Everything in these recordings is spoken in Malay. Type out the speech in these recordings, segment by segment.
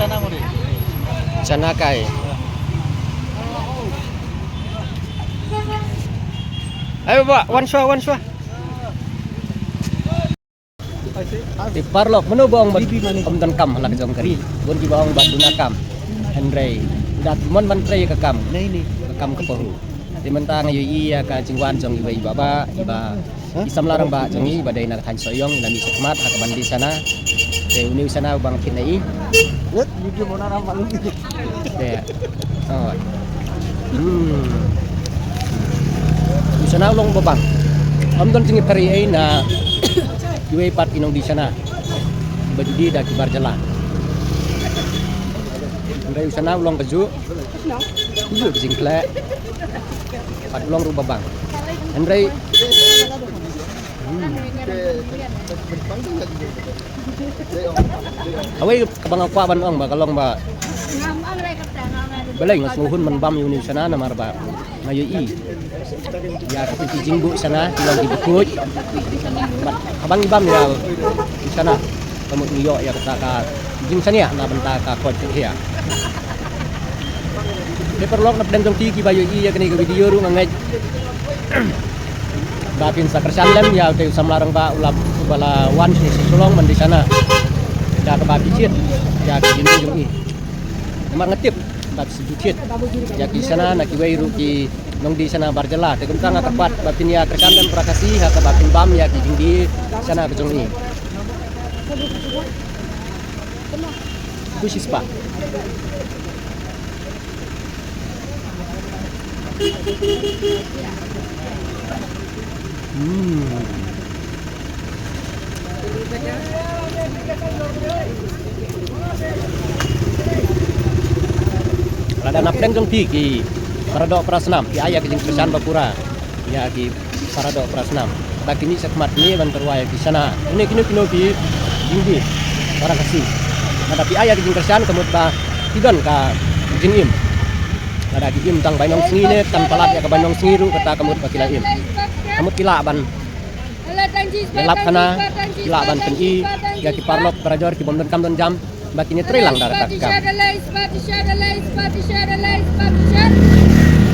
sana mo rin. Sana kay. Ayo Pak, one shot. Di parlok menu bawang om dan kam halak jong kari. Bon ki bawang batu nakam. Henry. Dat mon man trei ke kam. Nah ini. Ke kam ke pohu. Di mentang ayu iya ka jingwan jong iba baba iba. Isam larang ba jong i badai nak tan soyong nami sekmat hak bandi sana. De uni sana bang kinai. Lihat video mana ramah lu gitu. De. Oh. Di sana long babang. Om don jingi pari ai na Iwe pat inong di sana. Baju di dah kibar jalan. Dari sana ulong keju. Keju singkle. Pat ulong rubah bang. Andrei. Awai kabang aku aban ong ba kalong ba. Balai ngasuhun menbam yuni sana namar ba. Ngayu i. Ya tapi jingbu sana tilang dibukut. Abang ibam ya di sana kamu New York ya kata jing sana ya na benta ka kot ya. Dia perlu nak dan tiki bayu i ya kini ke video ru ngai. Bapin sakersan lem ya te samlarang ba ulap bala wan si sulong man di sana. Da ke babi cit ya ke jini jung i. Memang ngetip bab sedikit. Ya di sana nak iwai ru ki nong di sana barjala te kentang tepat bapin ya kersan dan prakasi ha bapin bam ya ki di sana ke jung i. Kusis pa. Ada napden jong ki paradok prasnam ki ayah kijing kesan bapura ya ki paradok prasnam bagi ni sekmat ni ban terwaya di sana ini kini ki jinggi orang kasih ada pi ayah kijing kesan kemut ba tidon ka jingim ada dijim tang bainong sengi ne tan palat ya ka bainong sengi ru kata kemut ba kila im kemut kila ban gelap kana kila ban peni ya ki parlok parajor ki bomdon kam don jam baki ni trelang darah takam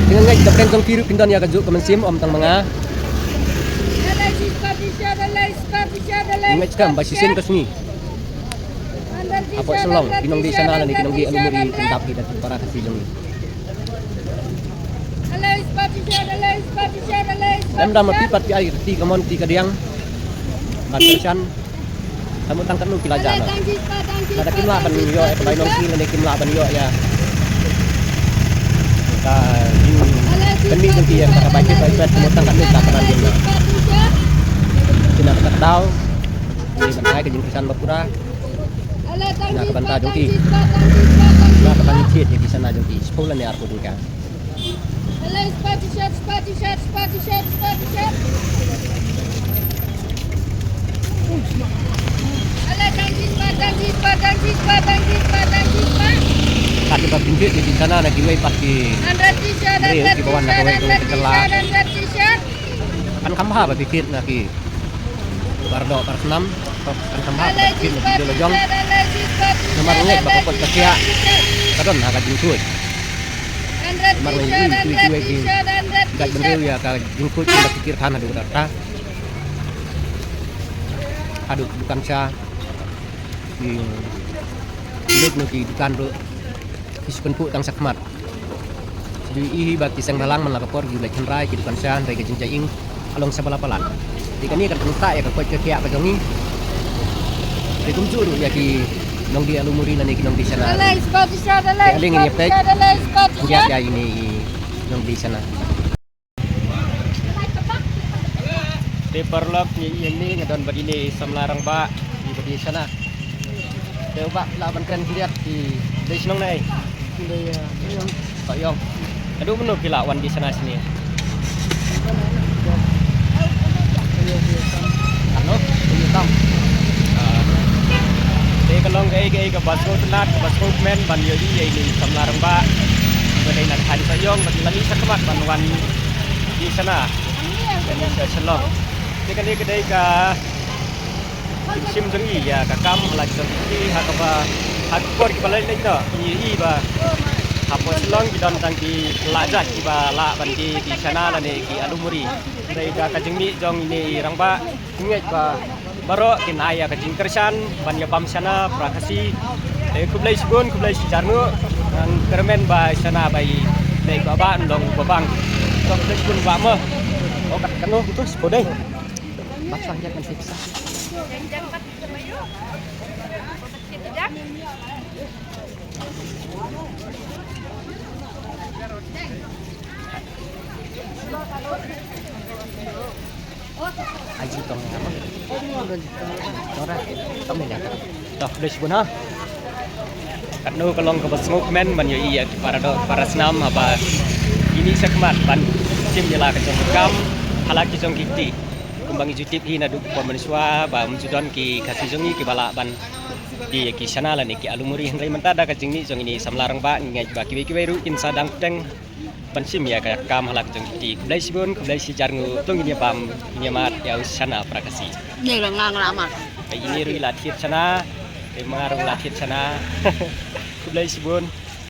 dengan ngai kita preng kiru pindan ya kajuk kemensim om tang manga ngai kam basisin ke sini apa selong kinong di sana ni kinong di alumuri tentap kita para kasih jong dan dah pipat pi air ti kamon ti kadiang batsan kamu tangkat nu kilajan ada kimla ban yo e bai nong sini kimla ban yo ya ka demi nanti ya ka bai bai kamu tangkat nu ka kan dia tidak tak tahu ini bantai ke jengkisan bapura nah ke bantai jengki nah ke bantai cit di sana jengki sekolah ni arpo dika Kaki berpinggir di sana ada giveaway pas di di bawah nak kawai itu kelar kan kamha berpikir naki bardo parsenam kan kamha berpikir naki dolojong nomor ngek bakal pot kesia kadon agak jingkut nomor ngek itu gak bener ya kalau jingkut berpikir tanah di udara aduh bukan sah hidup nuki di kantor isukun pu tang sakmat jadi ihi bagi sang dalang melapor gulai kenrai di kansan rai kejing jaing along sabalapalan di kani kan tunta ya ka kia ka jongi di kumjuru ya ki nong di alumuri na ni nong di sana aling ini pek ya ini nong di sana di perlok ni ini ngadon begini samlarang ba di sana coba lawan keren lihat di senong nih Yong aduh menu pilawan di sana sini ano hitam kalong gay ke basko tenat ke basko men ban yo ini samlarang ba badai nak hari sayong bagi lagi sakmat banwan di sana dan saya selong kedai ka sim jeng i ya kakam lagi jeng i hakaba hakor ki balai lagi no i ba hapo silong ki don tang ki lajak ki ba la ban ki di sana la ne ki alumuri dai ka kajeng mi jong ini rangba ngej ba baro kin aya kajeng kersan ban ya bam sana prakasi kublai sibun kublai sijarnu dan kermen ba sana bai dai ba ba ndong ba bang kublai sibun ba mo okat kanu itu sepodai bakso aja kan siksa Aji tong apa? Tora, tong ya. Toh, udah sebut ha. Kanu kalong ke besenguk men menyoi ya para senam apa ini sekmat ban sim jela ke kam halaki jong kiti kumbang jutip hina duk pemeniswa ba mujudon ki kasih jongi ki bala ban di ki sana la ni ki alumuri hendrai mentada ka jingni jong ini samlarang ba ngai ba ki ki weru in sadang teng ban sim ya ka kam halak jong kiti kulai sibun kulai si jarngu tung ini pam ini mat ya sana prakasi Ini là ngang lama. ini ri latit sana mengarung latit sana kulai sibun